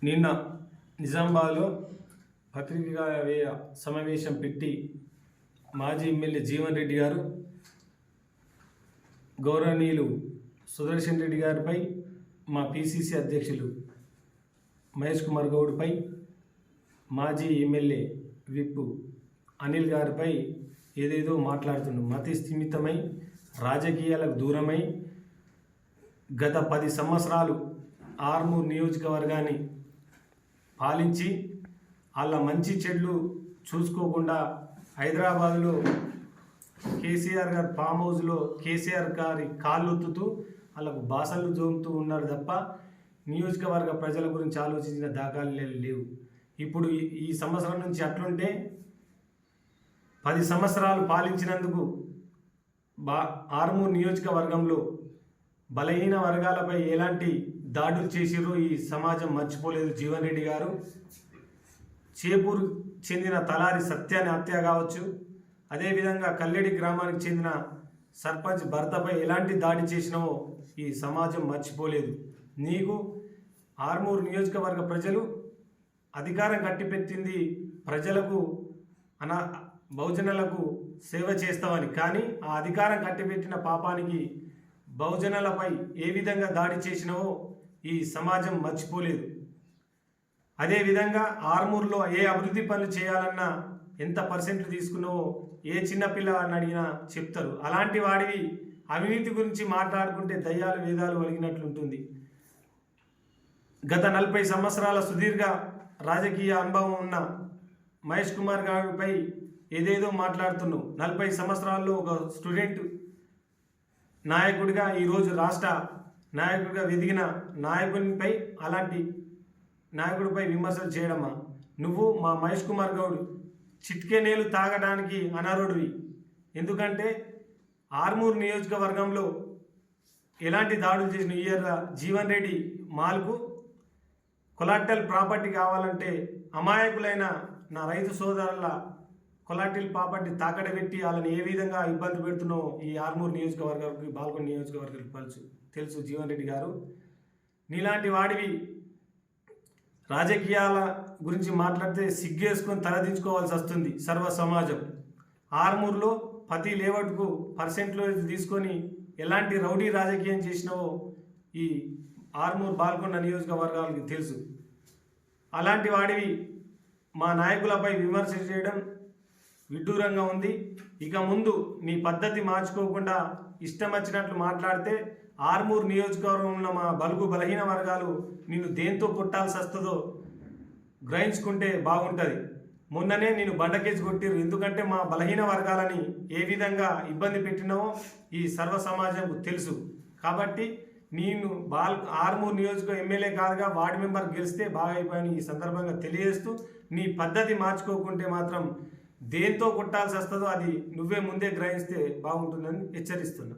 నిన్న నిజామాబాద్లో పత్రికా సమావేశం పెట్టి మాజీ ఎమ్మెల్యే జీవన్ రెడ్డి గారు గౌరవనీయులు సుదర్శన్ రెడ్డి గారిపై మా పిసిసి అధ్యక్షులు మహేష్ కుమార్ గౌడ్పై మాజీ ఎమ్మెల్యే విప్ అనిల్ గారిపై ఏదేదో మాట్లాడుతున్నాడు. మతి స్థిమితమై రాజకీయాలకు దూరమై గత 10 సంవత్సరాలు ఆర్మూర్ నియోజకవర్గాన్ని పాలించి వాళ్ళ మంచి చెడ్లు చూసుకోకుండా హైదరాబాద్లో కేసీఆర్ గారి ఫామ్ హౌస్లో కేసీఆర్ గారి కాళ్ళొత్తుతూ వాళ్ళకు బాసలు జోముతూ ఉన్నారు తప్ప నియోజకవర్గ ప్రజల గురించి ఆలోచించిన దాఖలు లేవు. ఇప్పుడు ఈ సంవత్సరం నుంచి అట్లుంటే 10 సంవత్సరాలు పాలించినందుకు ఆర్మూర్ నియోజకవర్గంలో బలహీన వర్గాలపై ఎలాంటి దాడులు చేసిరో ఈ సమాజం మర్చిపోలేదు. జీవన్ రెడ్డి గారు చేపూరు చెందిన తలారి సత్యాన్ని హత్య కావచ్చు, అదేవిధంగా కల్లెడి గ్రామానికి చెందిన సర్పంచ్ భర్తపై ఎలాంటి దాడి చేసినావో ఈ సమాజం మర్చిపోలేదు. నీకు ఆర్మూర్ నియోజకవర్గ ప్రజలు అధికారం కట్టిపెట్టింది ప్రజలకు బహుజనులకు సేవ చేస్తామని, కానీ ఆ అధికారం కట్టిపెట్టిన పాపానికి బహుజనులపై ఏ విధంగా దాడి చేసినావో ఈ సమాజం మర్చిపోలేదు. అదేవిధంగా ఆర్మూర్లో ఏ అభివృద్ధి పనులు చేయాలన్నా ఎంత పర్సెంట్లు తీసుకున్నావో ఏ చిన్నపిల్లని అడిగినా చెప్తారు. అలాంటి వాడివి అవినీతి గురించి మాట్లాడుకుంటే దయ్యాలు వేదాలు వలిగినట్లుంటుంది. గత 40 సంవత్సరాల సుదీర్ఘ రాజకీయ అనుభవం ఉన్న మహేష్ కుమార్ గారిపై ఏదేదో మాట్లాడుతున్నావు. 40 సంవత్సరాల్లో ఒక స్టూడెంట్ నాయకుడిగా ఈరోజు రాష్ట్ర నాయకుడిగా ఎదిగిన నాయకునిపై అలాంటి నాయకుడిపై విమర్శలు చేయడమా? నువ్వు మా మహేష్ కుమార్ గౌడ్ చిట్కే నీళ్ళు తాగడానికి అనర్హుడివి. ఎందుకంటే ఆర్మూర్ నియోజకవర్గంలో ఎలాంటి దాడులు చేసిన ఇయర్ జీవన్ రెడ్డి మాల్కు కొలాటరల్ ప్రాపర్టీ కావాలంటే అమాయకులైన నా రైతు సోదరుల కొలాటరల్ ప్రాపర్టీ తాకడ పెట్టి వాళ్ళని ఏ విధంగా ఇబ్బంది పెడుతున్నావు ఈ ఆర్మూర్ నియోజకవర్గానికి బాల్కొండ నియోజకవర్గానికి తెలుసు జీవన్ రెడ్డి గారు. నీలాంటి వాడివి రాజకీయాల గురించి మాట్లాడితే సిగ్గేసుకొని తలదించుకోవాల్సి వస్తుంది సర్వ సమాజం. ఆర్మూర్లో ప్రతి లేఅవుట్కు పర్సెంట్లో తీసుకొని ఎలాంటి రౌడీ రాజకీయం చేసినావో ఈ ఆర్మూర్ బాల్కొండ నియోజకవర్గాలకి తెలుసు. అలాంటి వాడివి మా నాయకులపై విమర్శ చేయడం విడ్డూరంగా ఉంది. ఇక ముందు నీ పద్ధతి మార్చుకోకుండా ఇష్టం వచ్చినట్లు మాట్లాడితే ఆర్మూర్ నియోజకవర్గంలో ఉన్న మా బలహీన వర్గాలు నిన్ను దేంతో పుట్టాల్సి వస్తుందో గ్రహించుకుంటే బాగుంటుంది. మొన్ననే నేను బండకేసి కొట్టిరు. ఎందుకంటే మా బలహీన వర్గాలని ఏ విధంగా ఇబ్బంది పెట్టినావో ఈ సర్వ సమాజంకు తెలుసు. కాబట్టి నేను ఆర్మూర్ నియోజకవర్గం ఎమ్మెల్యే కాదుగా వార్డు మెంబర్ గెలిస్తే బాగా అయిపోయాను ఈ సందర్భంగా తెలియజేస్తూ, నీ పద్ధతి మార్చుకోకుంటే మాత్రం దేంతో కొట్టాల్సి వస్తుందో అది నువ్వే ముందే గ్రహిస్తే బాగుంటుందని హెచ్చరిస్తున్నా.